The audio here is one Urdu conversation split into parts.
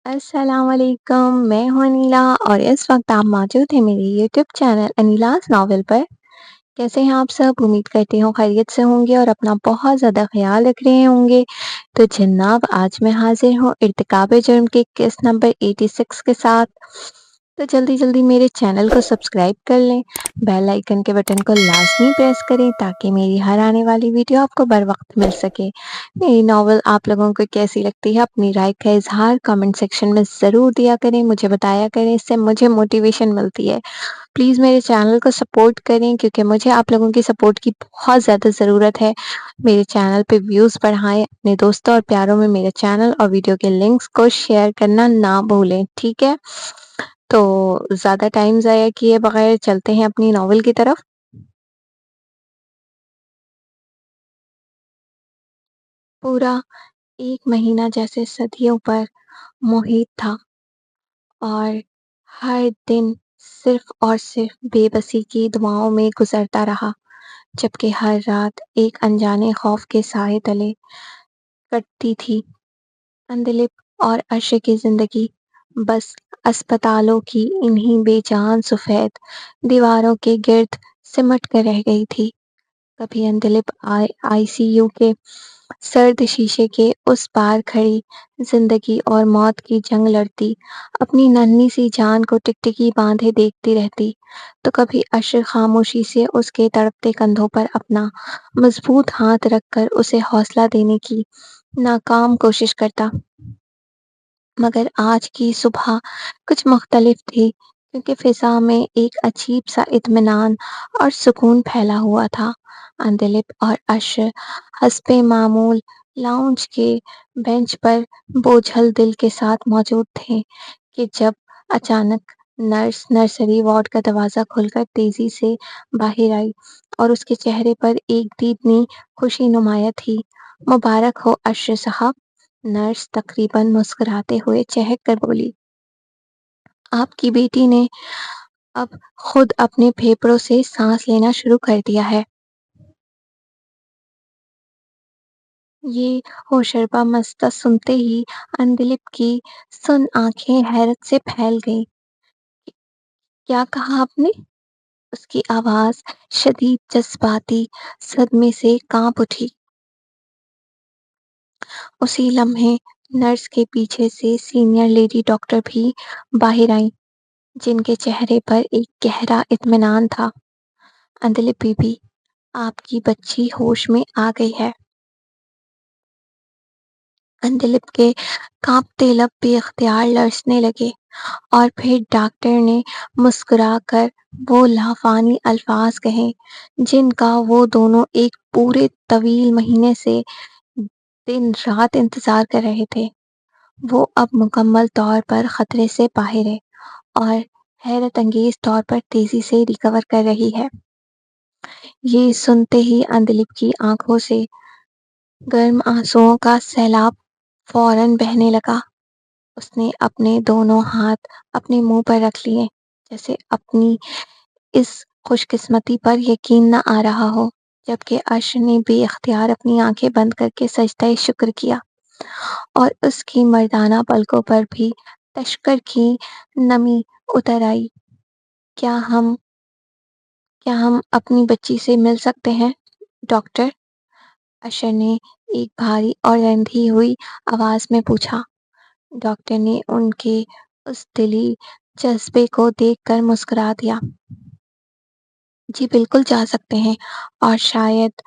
السلام علیکم، میں ہوں انیلا اور اس وقت آپ موجود ہیں میرے یوٹیوب چینل انیلاز ناول پر۔ کیسے ہیں آپ سب؟ امید کرتی ہوں خیریت سے ہوں گے اور اپنا بہت زیادہ خیال رکھ رہے ہوں گے۔ تو جناب، آج میں حاضر ہوں ارتکاب جرم کے کیس نمبر 86 کے ساتھ۔ تو جلدی جلدی میرے چینل کو سبسکرائب کر لیں، بیل آئیکن کے بٹن کو لازمی پریس کریں تاکہ میری ہر آنے والی ویڈیو آپ کو بر وقت مل سکے۔ میری ناول آپ لوگوں کو کیسی لگتی ہے اپنی رائے کا اظہار کمنٹ سیکشن میں ضرور دیا کریں، مجھے بتایا کریں، اس سے مجھے موٹیویشن ملتی ہے۔ پلیز میرے چینل کو سپورٹ کریں کیونکہ مجھے آپ لوگوں کی سپورٹ کی بہت زیادہ ضرورت ہے۔ میرے چینل پہ ویوز بڑھائیں، اپنے دوستوں اور پیاروں میں میرے چینل اور ویڈیو کے لنکس کو شیئر کرنا نہ بھولیں، ٹھیک ہے؟ تو زیادہ ٹائم ضائع کیے بغیر چلتے ہیں اپنی ناول کی طرف۔ پورا ایک مہینہ جیسے صدیوں پر محیط تھا اور ہر دن صرف اور صرف بے بسی کی دعاؤں میں گزرتا رہا، جبکہ ہر رات ایک انجانے خوف کے سائے تلے کٹتی تھی۔ اندلپ اور عرش کی زندگی بس اسپتالوں کی انہی بے جان سفید دیواروں کے گرد سمٹ کر رہ گئی تھی۔ کبھی اندلپ آئی سی یو کے سرد شیشے کے اس پار کھڑی زندگی اور موت کی جنگ لڑتی، اپنی ننھی سی جان کو ٹکٹکی باندھے دیکھتی رہتی، تو کبھی عشر خاموشی سے اس کے تڑپتے کندھوں پر اپنا مضبوط ہاتھ رکھ کر اسے حوصلہ دینے کی ناکام کوشش کرتا۔ مگر آج کی صبح کچھ مختلف تھی، کیونکہ فضا میں ایک عجیب سا اطمینان اور سکون پھیلا ہوا تھا۔ اندلپ اور عشر حسب معمول لاؤنج کے بینچ پر بوجھل دل کے ساتھ موجود تھے کہ جب اچانک نرس نرسری وارڈ کا دروازہ کھول کر تیزی سے باہر آئی اور اس کے چہرے پر ایک دیدنی خوشی نمایاں تھی۔ مبارک ہو عشر صاحب، نرس تقریباً مسکراتے ہوئے چہک کر بولی۔ آپ کی بیٹی نے اب خود اپنے پھیپھڑوں سے سانس لینا شروع کر دیا ہے۔ یہ ہوشربا مستہ سنتے ہی اندلپ کی سن آنکھیں حیرت سے پھیل گئیں۔ کیا کہا آپ نے؟ اس کی آواز شدید جذباتی صدمے سے کانپ اٹھی۔ اسی لمحے نرس کے پیچھے سے سینئر لیڈی ڈاکٹر بھی باہر آئیں، جن کے چہرے پر ایک گہرا اطمینان تھا۔ اندلپ بی بی، آپ کی بچی ہوش میں آ گئی ہے۔ اندلپ کے کانپتے لب بے اختیار لرزنے لگے اور پھر ڈاکٹر نے مسکرا کر وہ لافانی الفاظ کہے جن کا وہ دونوں ایک پورے طویل مہینے سے دن رات انتظار کر رہے تھے۔ وہ اب مکمل طور پر خطرے سے باہر ہے اور حیرت انگیز طور پر تیزی سے ریکور کر رہی ہے۔ یہ سنتے ہی اندلپ کی آنکھوں سے گرم آنسوؤں کا سیلاب فوراً بہنے لگا۔ اس نے اپنے دونوں ہاتھ اپنے منہ پر رکھ لیے، جیسے اپنی اس خوش قسمتی پر یقین نہ آ رہا ہو، جبکہ عرش نے بے اختیار اپنی آنکھیں بند کر کے سجدہ شکر کیا اور اس کی مردانہ پلکوں پر بھی تشکر کی نمی اتر آئی۔ کیا ہم اپنی بچی سے مل سکتے ہیں ڈاکٹر؟ عشر نے ایک بھاری اور رندھی ہوئی آواز میں پوچھا۔ ڈاکٹر نے ان کے اس دلی جذبے کو دیکھ کر مسکرا دیا۔ جی بالکل جا سکتے ہیں، اور شاید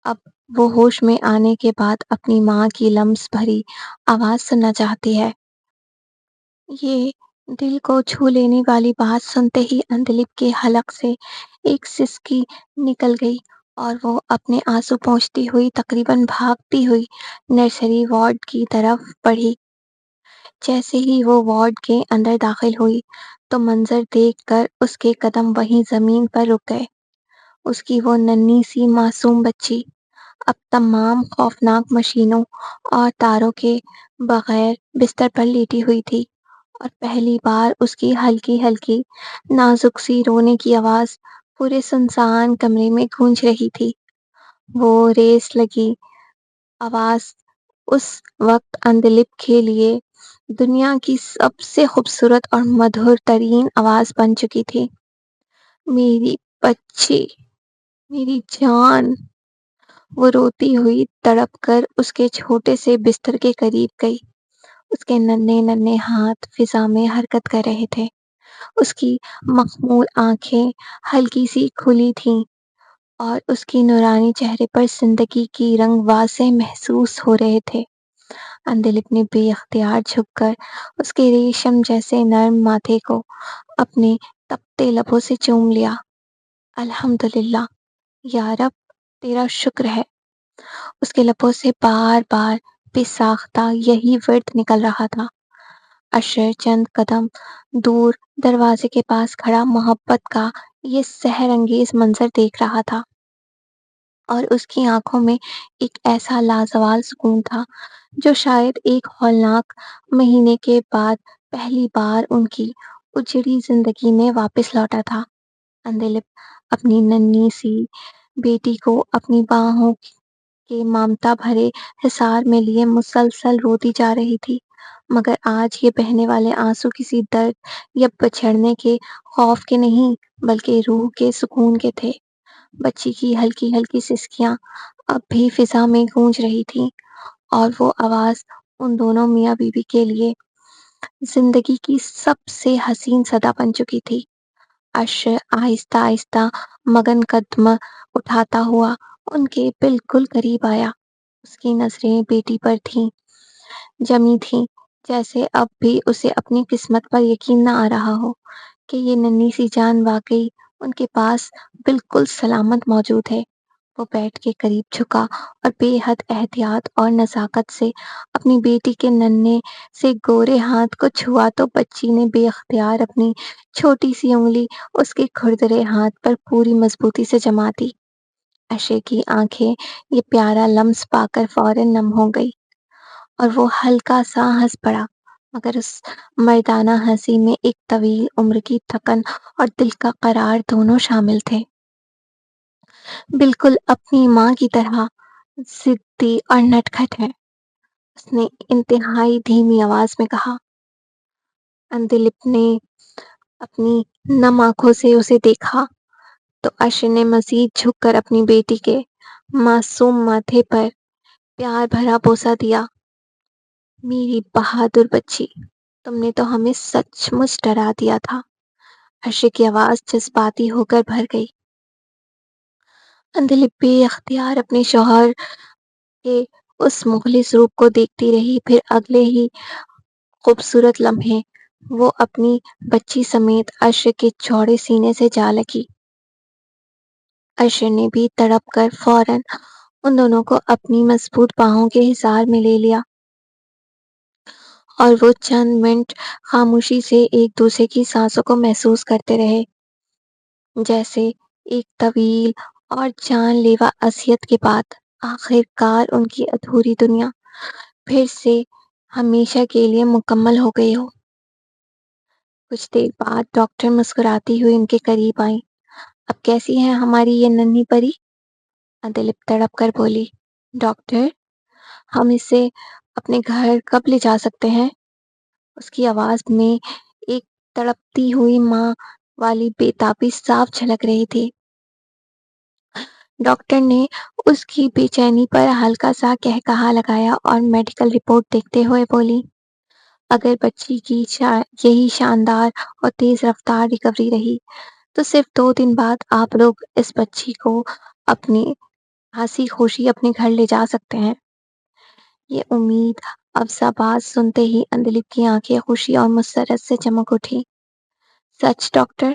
اب وہ ہوش میں آنے کے بعد اپنی ماں کی لمس بھری آواز سننا چاہتی ہے۔ یہ دل کو چھو لینے والی بات سنتے ہی اندلپ کے حلق سے ایک سسکی نکل گئی اور وہ اپنے آنسو پونچھتی ہوئی تقریباً بھاگتی ہوئی نرسری وارڈ کی طرف بڑھی۔ جیسے ہی وہ وارڈ کے اندر داخل ہوئی تو منظر دیکھ کر اس کے قدم وہیں زمین پر رک گئے۔ اس کی وہ ننھی سی معصوم بچی اب تمام خوفناک مشینوں اور تاروں کے بغیر بستر پر لیٹی ہوئی تھی، اور پہلی بار اس کی ہلکی ہلکی نازک سی رونے کی آواز پورے سنسان کمرے میں گونج رہی تھی۔ وہ ریس لگی آواز اس وقت اندلپ کے لیے دنیا کی سب سے خوبصورت اور مدھر ترین آواز بن چکی تھی۔ میری بچی، میری جان! وہ روتی ہوئی تڑپ کر اس کے چھوٹے سے بستر کے قریب گئی۔ اس کے ننھے ننھے ہاتھ فضا میں حرکت کر رہے تھے۔ اس کی مخمور آنکھیں ہلکی سی کھلی تھیں اور اس کی نورانی چہرے پر زندگی کی رنگ واضح محسوس ہو رہے تھے۔ اندلپ نے بے اختیار جھک کر اس کے ریشم جیسے نرم ماتھے کو اپنے تپتے لبوں سے چوم لیا۔ الحمدللہ، یا رب، تیرا شکر ہے۔ اس کے لبوں سے بار بار بے ساختہ یہی ورد نکل رہا تھا۔ اشر چند قدم دور دروازے کے پاس کھڑا محبت کا یہ سحر انگیز منظر دیکھ رہا تھا، اور اس کی آنکھوں میں ایک ایسا لازوال سکون تھا جو شاید ایک ہولناک مہینے کے بعد پہلی بار ان کی اجڑی زندگی میں واپس لوٹا تھا۔ اندلپ اپنی ننھی سی بیٹی کو اپنی باہوں کے ممتا بھرے حصار میں لیے مسلسل روتی جا رہی تھی، مگر آج یہ بہنے والے آنسو کسی درد یا بچھڑنے کے خوف کے نہیں، بلکہ روح کے سکون کے تھے۔ بچی کی ہلکی ہلکی سسکیاں اب بھی فضا میں گونج رہی تھیں، اور وہ آواز ان دونوں میاں بیوی کے لیے زندگی کی سب سے حسین صدا بن چکی تھی۔ اشر آہستہ آہستہ مگن قدم اٹھاتا ہوا ان کے بالکل قریب آیا۔ اس کی نظریں بیٹی پر جمی تھیں، جیسے اب بھی اسے اپنی قسمت پر یقین نہ آ رہا ہو کہ یہ ننھی سی جان واقعی ان کے پاس بالکل سلامت موجود ہے۔ وہ بیڈ کے قریب جھکا اور بے حد احتیاط اور نزاکت سے اپنی بیٹی کے ننھے سے گورے ہاتھ کو چھوا تو بچی نے بے اختیار اپنی چھوٹی سی انگلی اس کے کھردرے ہاتھ پر پوری مضبوطی سے جما دی۔ اشے کی آنکھیں یہ پیارا لمس پا کر فوراً نم ہو گئی، اور وہ ہلکا سا ہنس پڑا، مگر اس مردانہ ہنسی میں ایک طویل عمر کی تھکن اور دل کا قرار دونوں شامل تھے۔ بالکل اپنی ماں کی طرح ضدی اور نٹکھٹ ہے، اس نے انتہائی دھیمی آواز میں کہا۔ اندلپ نے اپنی نم آنکھوں سے اسے دیکھا تو اشر نے مزید جھک کر اپنی بیٹی کے معصوم ماتھے پر پیار بھرا بوسہ دیا۔ میری بہادر بچی، تم نے تو ہمیں سچ مچ ڈرا دیا تھا۔ اشر کی آواز جذباتی ہو کر بھر گئی۔ اندلپ بے اختیار اپنے شوہر کے اس مخلص روپ کو دیکھتی رہی، پھر اگلے ہی خوبصورت لمحے وہ اپنی بچی سمیت اشر کے چوڑے سینے سے جا لگی۔ اشر نے بھی تڑپ کر فوراً ان دونوں کو اپنی مضبوط باہوں کے حصار میں لے لیا، اور وہ چند منٹ خاموشی سے ایک دوسرے کی سانسوں کو محسوس کرتے رہے، جیسے ایک طویل اور جان لیوا اذیت کے بعد آخر کار ان کی ادھوری دنیا پھر سے ہمیشہ کے لیے مکمل ہو گئی ہو۔ کچھ دیر بعد ڈاکٹر مسکراتی ہوئی ان کے قریب آئی۔ اب کیسی ہے ہماری یہ ننھی پری؟ اندلپ تڑپ کر بولی۔ ڈاکٹر، ہم اسے اپنے گھر کب لے جا سکتے ہیں؟ اس کی آواز میں ایک تڑپتی ہوئی ماں والی بے تابی صاف جھلک رہی تھی۔ ڈاکٹر نے اس کی بے چینی پر ہلکا سا قہقہا لگایا اور میڈیکل رپورٹ دیکھتے ہوئے بولی، اگر بچی کی یہی شاندار اور تیز رفتار ریکوری رہی تو صرف 2 دن بعد آپ لوگ اس بچی کو اپنی ہنسی خوشی اپنے گھر لے جا سکتے ہیں۔ یہ امید افزا بات سنتے ہی اندلپ کی آنکھیں خوشی اور مسرت سے چمک اٹھی۔ سچ ڈاکٹر؟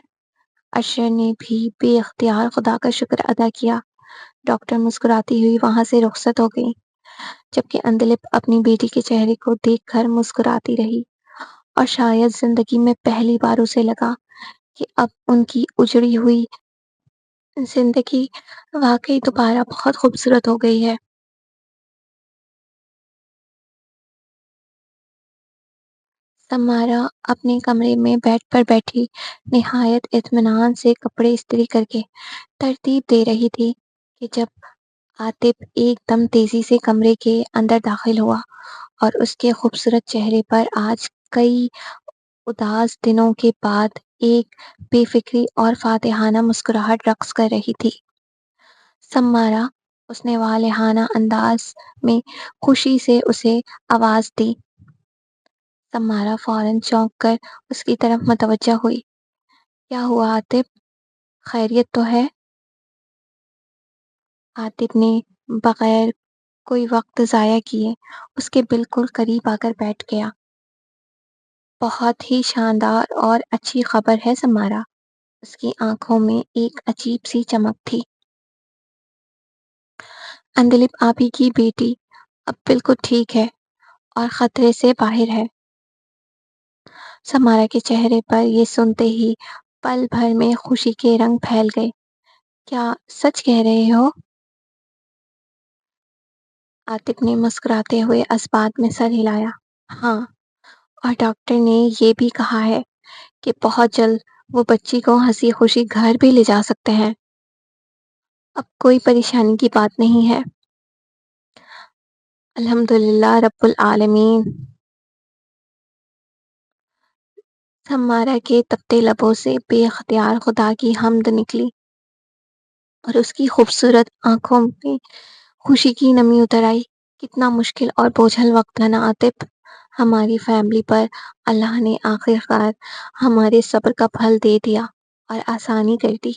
اشر نے بھی بے اختیار خدا کا شکر ادا کیا۔ ڈاکٹر مسکراتی ہوئی وہاں سے رخصت ہو گئی، جبکہ اندلپ اپنی بیٹی کے چہرے کو دیکھ کر مسکراتی رہی، اور شاید زندگی میں پہلی بار اسے لگا کہ اب ان کی اجڑی ہوئی زندگی واقعی دوبارہ بہت خوبصورت ہو گئی ہے۔ سمارا اپنے کمرے میں بیڈ پر بیٹھی نہایت اطمینان سے کپڑے استری کر کے ترتیب دے رہی تھی کہ جب عاطف ایک دم تیزی سے کمرے کے اندر داخل ہوا اور اس کے خوبصورت چہرے پر آج کئی اداس دنوں کے بعد ایک بے فکری اور فاتحانہ مسکراہٹ رقص کر رہی تھی۔ سمارا، اس نے والہانہ انداز میں خوشی سے اسے آواز دی۔ سمارا فوراً چونک کر اس کی طرف متوجہ ہوئی۔ کیا ہوا عاطف؟ خیریت تو ہے؟ عاطف نے بغیر کوئی وقت ضائع کیے اس کے بالکل قریب آ کر بیٹھ گیا۔ بہت ہی شاندار اور اچھی خبر ہے سمارا۔ اس کی آنکھوں میں ایک عجیب سی چمک تھی۔ اندلپ آپی کی بیٹی اب بالکل ٹھیک ہے اور خطرے سے باہر ہے۔ سمارا کے چہرے پر یہ سنتے ہی پل بھر میں خوشی کے رنگ پھیل گئے۔ کیا سچ کہہ رہے ہو؟ عاطف نے مسکراتے ہوئے اس بات میں سر ہلایا۔ ہاں، اور ڈاکٹر نے یہ بھی کہا ہے کہ بہت جلد وہ بچی کو ہنسی خوشی گھر بھی لے جا سکتے ہیں۔ اب کوئی پریشانی کی بات نہیں ہے۔ الحمدللہ رب العالمین۔ سمارا کے تپتے لبوں سے بے اختیار خدا کی حمد نکلی اور اس کی خوبصورت آنکھوں میں خوشی کی نمی اتر آئی۔ کتنا مشکل اور بوجھل وقت تھا نا عاطف؟ ہماری فیملی پر اللہ نے آخرکار ہمارے صبر کا پھل دے دیا اور آسانی کر دی۔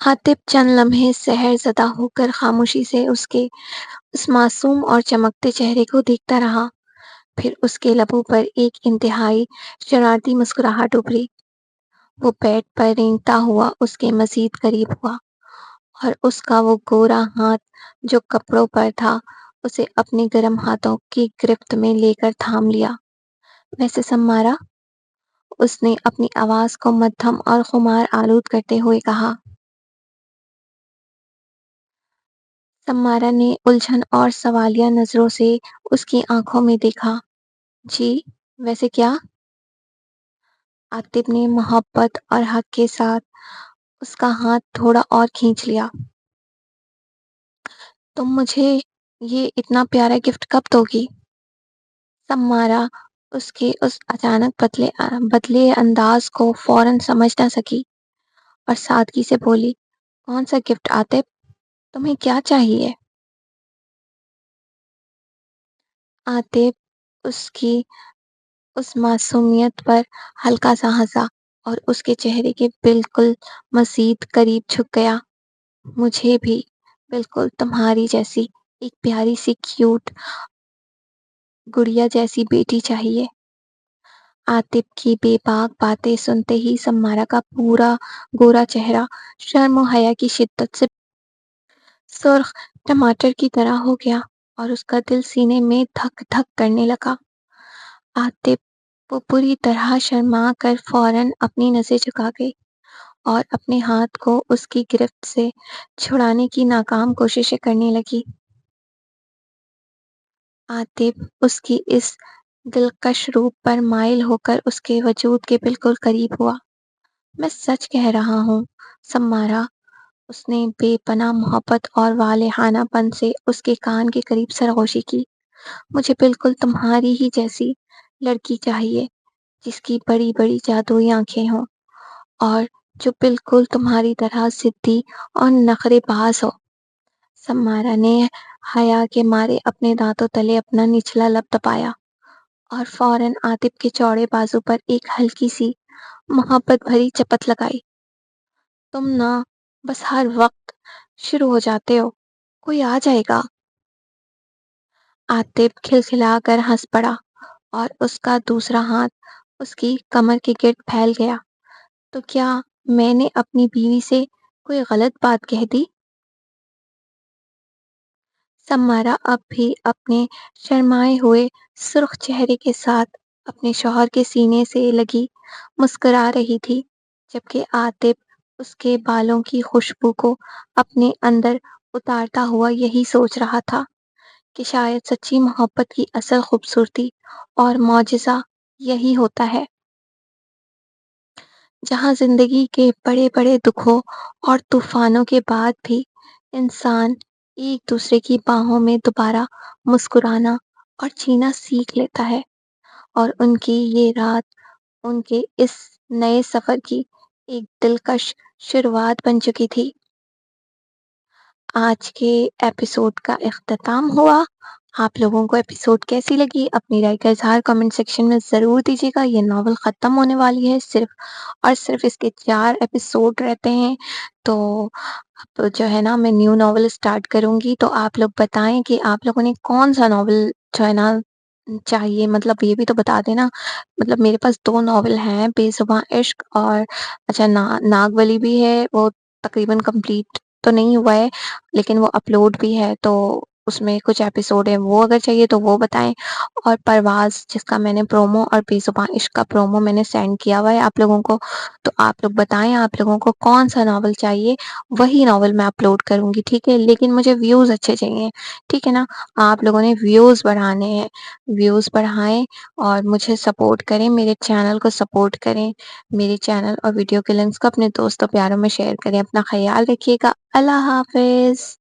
عاطف چند لمحے سحر زدہ ہو کر خاموشی سے اس معصوم اور چمکتے چہرے کو دیکھتا رہا۔ پھر اس کے لبوں پر ایک انتہائی شرارتی مسکراہٹ ابھری۔ وہ بیڈ پر رینگتا ہوا اس کے مزید قریب ہوا اور اس کا وہ گورا ہاتھ جو کپڑوں پر تھا اسے اپنے گرم ہاتھوں کی گرفت میں لے کر تھام لیا۔ ویسے سمارا، اس نے اپنی آواز کو مدھم اور خمار آلود کرتے ہوئے کہا۔ سمارا نے الجھن اور سوالیہ نظروں سے اس کی آنکھوں میں دیکھا۔ جی، ویسے کیا؟ عاطف نے محبت اور حق کے ساتھ اس کا ہاتھ تھوڑا اور کھینچ لیا۔ تم مجھے یہ اتنا پیارا گفٹ کب دو گی؟ سمارا اس کے اس اچانک بدلے انداز کو فوراً سمجھ نہ سکی اور سادگی سے بولی، کون سا گفٹ عاطف؟ تمہیں کیا چاہیے؟ عاطف اس کی اس معصومیت پر ہلکا سا ہنسا اور اس کے چہرے کے بالکل مزید قریب جھک گیا۔ مجھے بھی بالکل تمہاری جیسی ایک پیاری سی کیوٹ گڑیا جیسی بیٹی چاہیے۔ عاطف کی بے باک باتیں سنتے ہی سمارا کا پورا گورا چہرہ شرم و حیا کی شدت سے سرخ ٹماٹر کی طرح ہو گیا اور اس کا دل سینے میں دھک دھک کرنے لگا۔ عاطف وہ پوری طرح شرما کر فوراً اپنی نظر جھکا گئی اور اپنے ہاتھ کو اس کی گرفت سے چھڑانے کی ناکام کوششیں کرنے لگی۔ عاطف اس کی اس دلکش روپ پر مائل ہو کر اس کے وجود کے بالکل قریب ہوا۔ میں سچ کہہ رہا ہوں سمارا، اس نے بے پناہ محبت اور والہانہ پن سے اس کے کان کے قریب سرگوشی کی۔ مجھے بالکل تمہاری ہی جیسی لڑکی چاہیے جس کی بڑی بڑی جادوئی آنکھیں ہوں اور جو بالکل تمہاری طرح ضدی اور نخرے باز ہو۔ سمارا نے حیا کے مارے اپنے دانتوں تلے اپنا نچلا لب دبایا اور فوراً عاطف کے چوڑے بازو پر ایک ہلکی سی محبت بھری چپت لگائی۔ تم نا بس ہر وقت شروع ہو جاتے ہو، کوئی آ جائے گا۔ عاطف کھلکھلا کر ہنس پڑا اور اس کا دوسرا ہاتھ اس کی کمر کے گرد پھیل گیا۔ تو کیا میں نے اپنی بیوی سے کوئی غلط بات کہہ دی؟ سمارا اب بھی اپنے شرمائے ہوئے سرخ چہرے کے ساتھ اپنے شوہر کے سینے سے لگی مسکرا رہی تھی، جبکہ عاطف اس کے بالوں کی خوشبو کو اپنے اندر اتارتا ہوا یہی سوچ رہا تھا کہ شاید سچی محبت کی اصل خوبصورتی اور معجزہ یہی ہوتا ہے، جہاں زندگی کے بڑے بڑے دکھوں اور طوفانوں کے بعد بھی انسان ایک دوسرے کی باہوں میں دوبارہ مسکرانا اور جینا سیکھ لیتا ہے، اور ان کی یہ رات ان کے اس نئے سفر کی ایک دلکش شروعات بن چکی تھی۔ آج کے ایپیسوڈ کا اختتام ہوا۔ آپ لوگوں کو ایپیسوڈ کیسی لگی؟ اپنی رائے کا اظہار کمنٹ سیکشن میں ضرور دیجیے گا۔ یہ ناول ختم ہونے والی ہے، صرف اور صرف اس کے 4 ایپیسوڈ رہتے ہیں، تو اب جو ہے نا میں نیو ناول اسٹارٹ کروں گی۔ تو آپ لوگ بتائیں کہ آپ لوگوں نے کون سا ناول جو ہے نا چاہیے، مطلب یہ بھی تو بتا دینا۔ مطلب میرے پاس 2 ناول ہیں، بے زباں عشق اور اچھا ناگولی بھی ہے، وہ تقریباً کمپلیٹ تو نہیں ہوا ہے لیکن وہ اپلوڈ بھی ہے، تو اس میں کچھ ایپیسوڈ ہیں، وہ اگر چاہیے تو وہ بتائیں۔ اور پرواز جس کا میں نے پرومو اور بے زباں عشق کا پرومو میں نے سینڈ کیا ہوا ہے آپ لوگوں کو، تو آپ لوگ بتائیں آپ لوگوں کو کون سا ناول چاہیے، وہی ناول میں اپلوڈ کروں گی، ٹھیک ہے؟ لیکن مجھے ویوز اچھے چاہیے، ٹھیک ہے نا؟ آپ لوگوں نے ویوز بڑھانے ہیں، ویوز بڑھائیں اور مجھے سپورٹ کریں، میرے چینل کو سپورٹ کریں، میرے چینل اور ویڈیو کے لنکس کو اپنے دوستوں پیاروں میں شیئر کریں۔ اپنا خیال رکھیے گا۔ اللہ حافظ۔